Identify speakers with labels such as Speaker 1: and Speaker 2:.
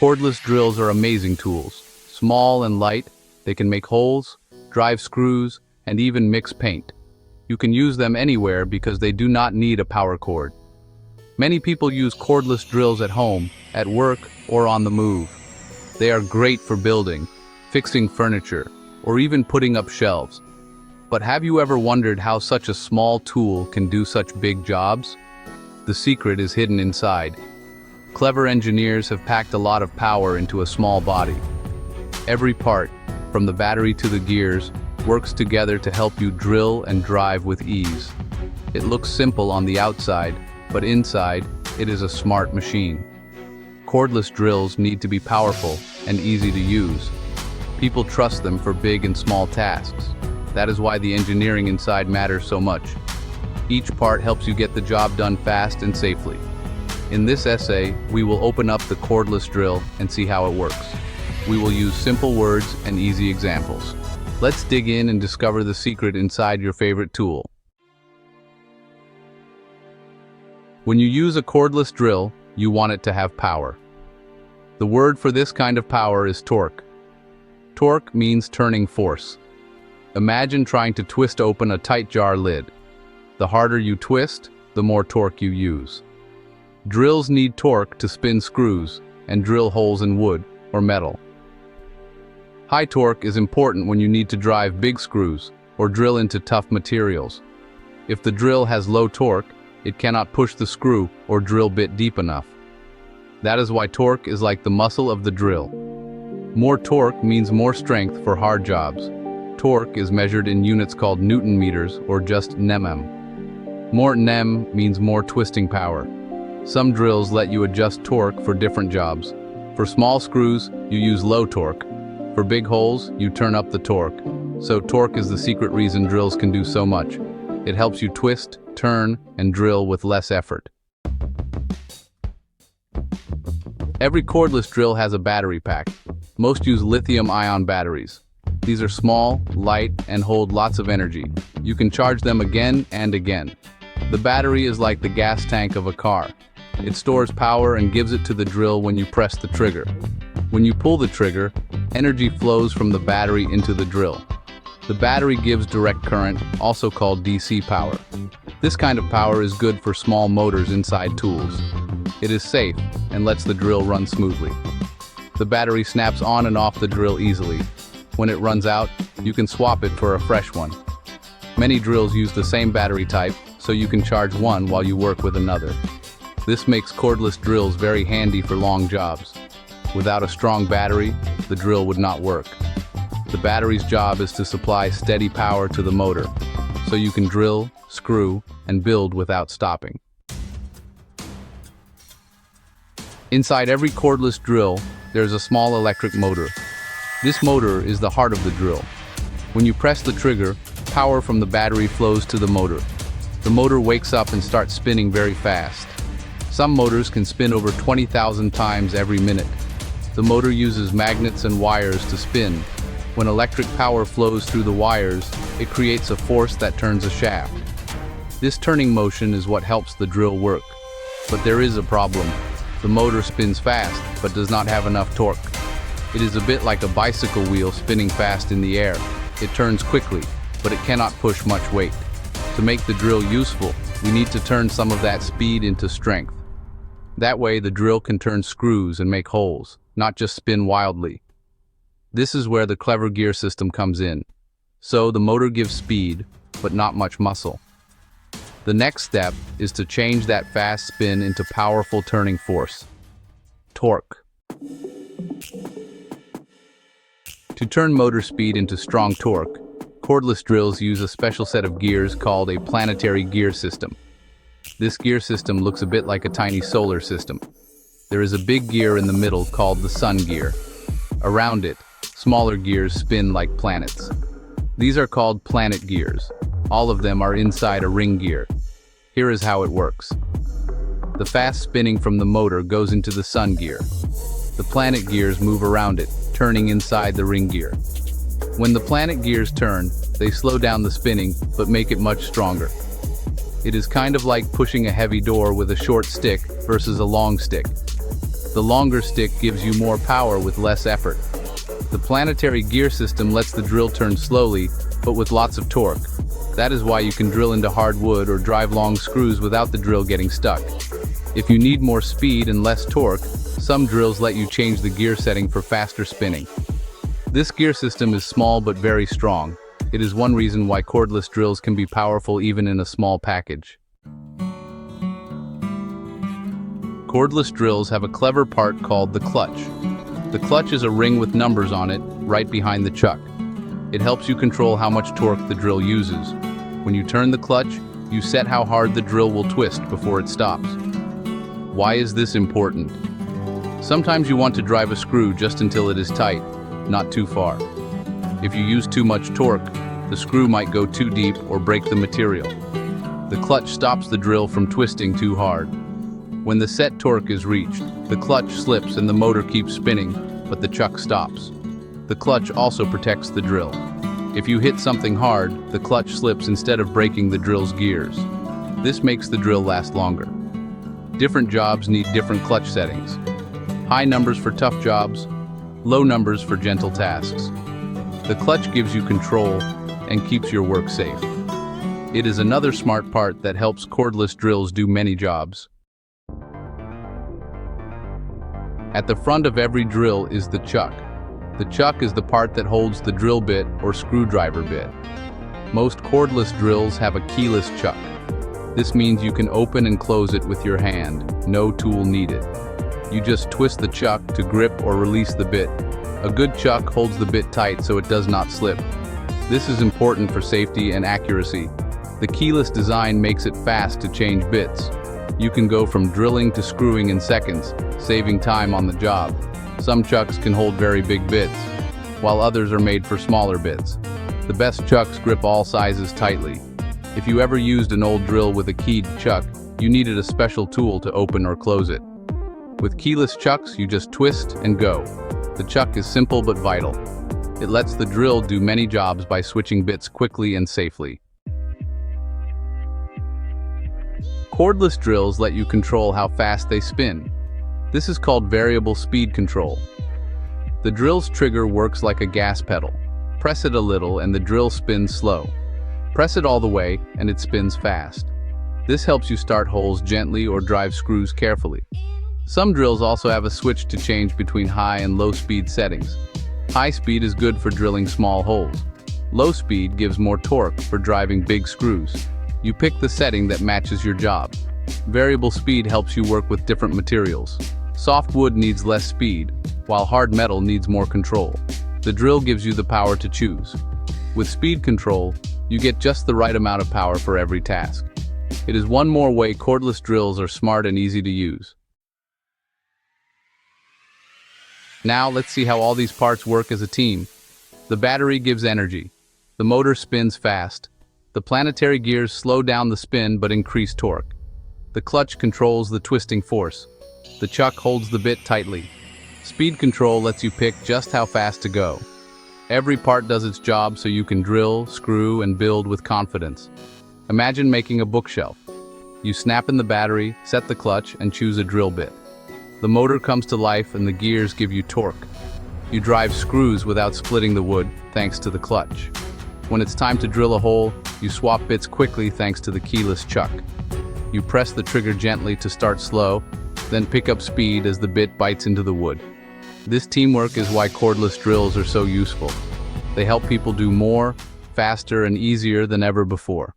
Speaker 1: Cordless drills are amazing tools. Small and light, they can make holes, drive screws, and even mix paint. You can use them anywhere because they do not need a power cord. Many people use cordless drills at home, at work, or on the move. They are great for building, fixing furniture, or even putting up shelves. But have you ever wondered how such a small tool can do such big jobs? The secret is hidden inside. Clever engineers have packed a lot of power into a small body. Every part, from the battery to the gears, works together to help you drill and drive with ease. It looks simple on the outside, but inside, it is a smart machine. Cordless drills need to be powerful and easy to use. People trust them for big and small tasks. That is why the engineering inside matters so much. Each part helps you get the job done fast and safely. In this essay, we will open up the cordless drill and see how it works. We will use simple words and easy examples. Let's dig in and discover the secret inside your favorite tool. When you use a cordless drill, you want it to have power. The word for this kind of power is torque. Torque means turning force. Imagine trying to twist open a tight jar lid. The harder you twist, the more torque you use. Drills need torque to spin screws and drill holes in wood or metal. High torque is important when you need to drive big screws or drill into tough materials. If the drill has low torque, it cannot push the screw or drill bit deep enough. That is why torque is like the muscle of the drill. More torque means more strength for hard jobs. Torque is measured in units called Newton meters or just Nm. More Nm means more twisting power. Some drills let you adjust torque for different jobs. For small screws, you use low torque. For big holes, you turn up the torque. So torque is the secret reason drills can do so much. It helps you twist, turn, and drill with less effort. Every cordless drill has a battery pack. Most use lithium-ion batteries. These are small, light, and hold lots of energy. You can charge them again and again. The battery is like the gas tank of a car. It stores power and gives it to the drill when you press the trigger. When you pull the trigger, energy flows from the battery into the drill. The battery gives direct current, also called DC power. This kind of power is good for small motors inside tools. It is safe and lets the drill run smoothly. The battery snaps on and off the drill easily. When it runs out, you can swap it for a fresh one. Many drills use the same battery type, so you can charge one while you work with another. This makes cordless drills very handy for long jobs. Without a strong battery, the drill would not work. The battery's job is to supply steady power to the motor, so you can drill, screw, and build without stopping. Inside every cordless drill, there's a small electric motor. This motor is the heart of the drill. When you press the trigger, power from the battery flows to the motor. The motor wakes up and starts spinning very fast. Some motors can spin over 20,000 times every minute. The motor uses magnets and wires to spin. When electric power flows through the wires, it creates a force that turns a shaft. This turning motion is what helps the drill work. But there is a problem. The motor spins fast, but does not have enough torque. It is a bit like a bicycle wheel spinning fast in the air. It turns quickly, but it cannot push much weight. To make the drill useful, we need to turn some of that speed into strength. That way the drill can turn screws and make holes, not just spin wildly. This is where the clever gear system comes in. So the motor gives speed, but not much muscle. The next step is to change that fast spin into powerful turning force. Torque. To turn motor speed into strong torque, cordless drills use a special set of gears called a planetary gear system. This gear system looks a bit like a tiny solar system. There is a big gear in the middle called the sun gear. Around it, smaller gears spin like planets. These are called planet gears. All of them are inside a ring gear. Here is how it works. The fast spinning from the motor goes into the sun gear. The planet gears move around it, turning inside the ring gear. When the planet gears turn, they slow down the spinning, but make it much stronger. It is kind of like pushing a heavy door with a short stick versus a long stick. The longer stick gives you more power with less effort. The planetary gear system lets the drill turn slowly, but with lots of torque. That is why you can drill into hard wood or drive long screws without the drill getting stuck. If you need more speed and less torque, some drills let you change the gear setting for faster spinning. This gear system is small but very strong. It is one reason why cordless drills can be powerful even in a small package. Cordless drills have a clever part called the clutch. The clutch is a ring with numbers on it, right behind the chuck. It helps you control how much torque the drill uses. When you turn the clutch, you set how hard the drill will twist before it stops. Why is this important? Sometimes you want to drive a screw just until it is tight, not too far. If you use too much torque, the screw might go too deep or break the material. The clutch stops the drill from twisting too hard. When the set torque is reached, the clutch slips and the motor keeps spinning, but the chuck stops. The clutch also protects the drill. If you hit something hard, the clutch slips instead of breaking the drill's gears. This makes the drill last longer. Different jobs need different clutch settings. High numbers for tough jobs, low numbers for gentle tasks. The clutch gives you control and keeps your work safe. It is another smart part that helps cordless drills do many jobs. At the front of every drill is the chuck. The chuck is the part that holds the drill bit or screwdriver bit. Most cordless drills have a keyless chuck. This means you can open and close it with your hand, no tool needed. You just twist the chuck to grip or release the bit. A good chuck holds the bit tight so it does not slip. This is important for safety and accuracy. The keyless design makes it fast to change bits. You can go from drilling to screwing in seconds, saving time on the job. Some chucks can hold very big bits, while others are made for smaller bits. The best chucks grip all sizes tightly. If you ever used an old drill with a keyed chuck, you needed a special tool to open or close it. With keyless chucks, you just twist and go. The chuck is simple but vital. It lets the drill do many jobs by switching bits quickly and safely. Cordless drills let you control how fast they spin. This is called variable speed control. The drill's trigger works like a gas pedal. Press it a little and the drill spins slow. Press it all the way and it spins fast. This helps you start holes gently or drive screws carefully. Some drills also have a switch to change between high and low speed settings. High speed is good for drilling small holes. Low speed gives more torque for driving big screws. You pick the setting that matches your job. Variable speed helps you work with different materials. Soft wood needs less speed, while hard metal needs more control. The drill gives you the power to choose. With speed control, you get just the right amount of power for every task. It is one more way cordless drills are smart and easy to use. Now let's see how all these parts work as a team. The battery gives energy. The motor spins fast. The planetary gears slow down the spin but increase torque. The clutch controls the twisting force. The chuck holds the bit tightly. Speed control lets you pick just how fast to go. Every part does its job so you can drill, screw, and build with confidence. Imagine making a bookshelf. You snap in the battery, set the clutch, and choose a drill bit. The motor comes to life and the gears give you torque. You drive screws without splitting the wood, thanks to the clutch. When it's time to drill a hole, you swap bits quickly thanks to the keyless chuck. You press the trigger gently to start slow, then pick up speed as the bit bites into the wood. This teamwork is why cordless drills are so useful. They help people do more, faster, and easier than ever before.